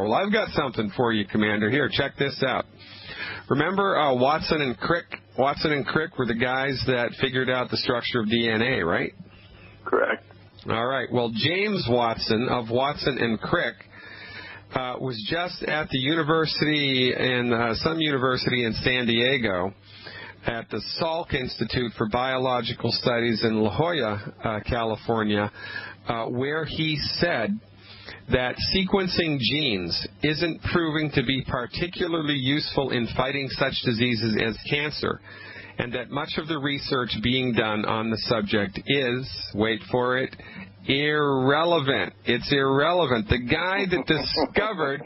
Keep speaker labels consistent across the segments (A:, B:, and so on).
A: Well, I've got something for you, Commander. Here, check this out. Remember Watson and Crick? Watson and Crick were the guys that figured out the structure of DNA, right?
B: Correct.
A: All right. Well, James Watson of Watson and Crick was just at the university some university in San Diego at the Salk Institute for Biological Studies in La Jolla, California, where he said that sequencing genes isn't proving to be particularly useful in fighting such diseases as cancer, and that much of the research being done on the subject is, wait for it, irrelevant. It's irrelevant. The guy that discovered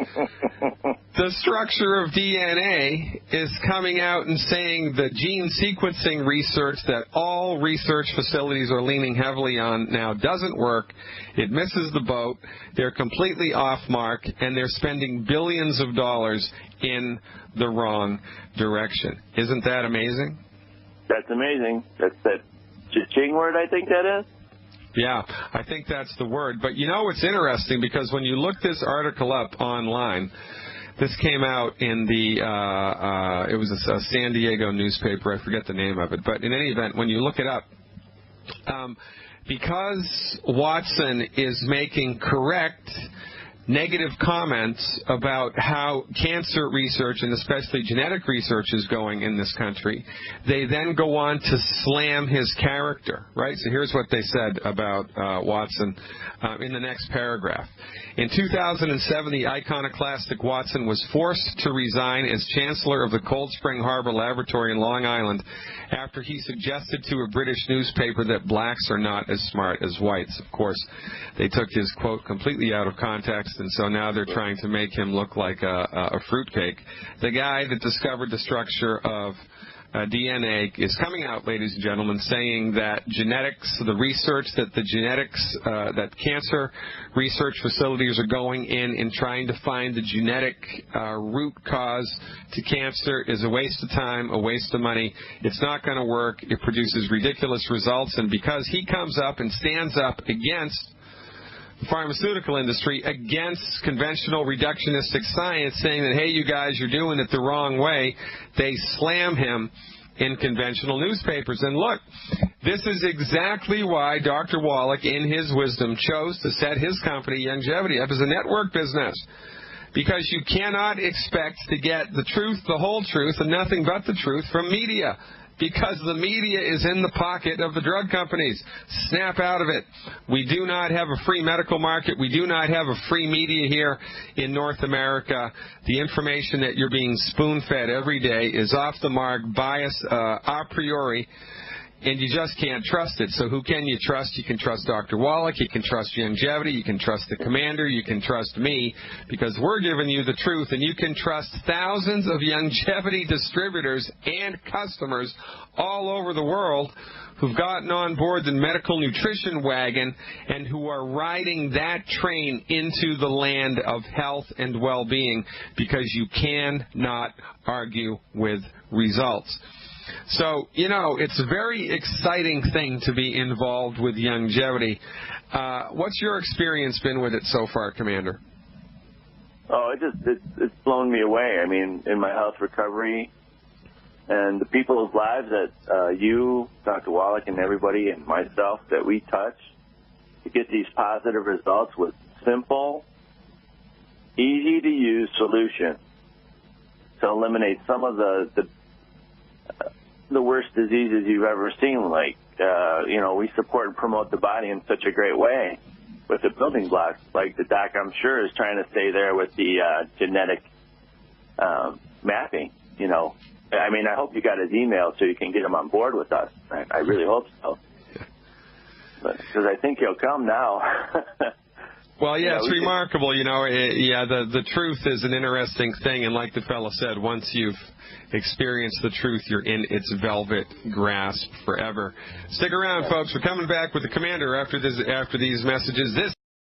A: the structure of DNA is coming out and saying the gene sequencing research that all research facilities are leaning heavily on now doesn't work. It misses the boat. They're completely off mark, and they're spending billions of dollars in the wrong direction. Isn't that amazing?
B: That's amazing. That's that cha-ching word, I think that is.
A: Yeah, I think that's the word. But you know it's interesting because when you look this article up online, this came out in it was a San Diego newspaper. I forget the name of it. But in any event, when you look it up, because Watson is making correct negative comments about how cancer research and especially genetic research is going in this country, they then go on to slam his character, right? So here's what they said about Watson in the next paragraph. In 2007, the iconoclastic Watson was forced to resign as Chancellor of the Cold Spring Harbor Laboratory in Long Island after he suggested to a British newspaper that blacks are not as smart as whites. Of course, they took his quote completely out of context, and so now they're trying to make him look like a fruitcake. The guy that discovered the structure of DNA is coming out, ladies and gentlemen, saying that genetics, the research that cancer research facilities are going in trying to find the genetic root cause to cancer is a waste of time, a waste of money. It's not going to work. It produces ridiculous results, and because he comes up and stands up against the pharmaceutical industry, against conventional reductionistic science, saying that, hey, you guys, you're doing it the wrong way, they slam him in conventional newspapers. And look, this is exactly why Dr. Wallach, in his wisdom, chose to set his company, Longevity, up as a network business. Because you cannot expect to get the truth, the whole truth, and nothing but the truth from media. Because the media is in the pocket of the drug companies. Snap out of it. We do not have a free medical market. We do not have a free media here in North America. The information that you're being spoon-fed every day is off the mark, biased a priori, and you just can't trust it. So who can you trust? You can trust Dr. Wallach. You can trust Longevity. You can trust the Commander. You can trust me, because we're giving you the truth. And you can trust thousands of Longevity distributors and customers all over the world who've gotten on board the medical nutrition wagon and who are riding that train into the land of health and well-being, because you cannot argue with results. So, you know, it's a very exciting thing to be involved with Longevity. What's your experience been with it so far, Commander?
B: Oh, it's blown me away. I mean, in my health recovery and the people's lives that you, Dr. Wallach, and everybody and myself that we touch to get these positive results with simple, easy-to-use solutions to eliminate some of the worst diseases you've ever seen. Like, we support and promote the body in such a great way with the building blocks. Like the doc, I'm sure, is trying to stay there with the genetic mapping. I mean, I hope you got his email so you can get him on board with us. I really hope so. Because I think he'll come now.
A: Well, yeah, it's remarkable. The truth is an interesting thing, and like the fellow said, once you've experienced the truth, you're in its velvet grasp forever. Stick around, folks. We're coming back with the Commander after these messages. This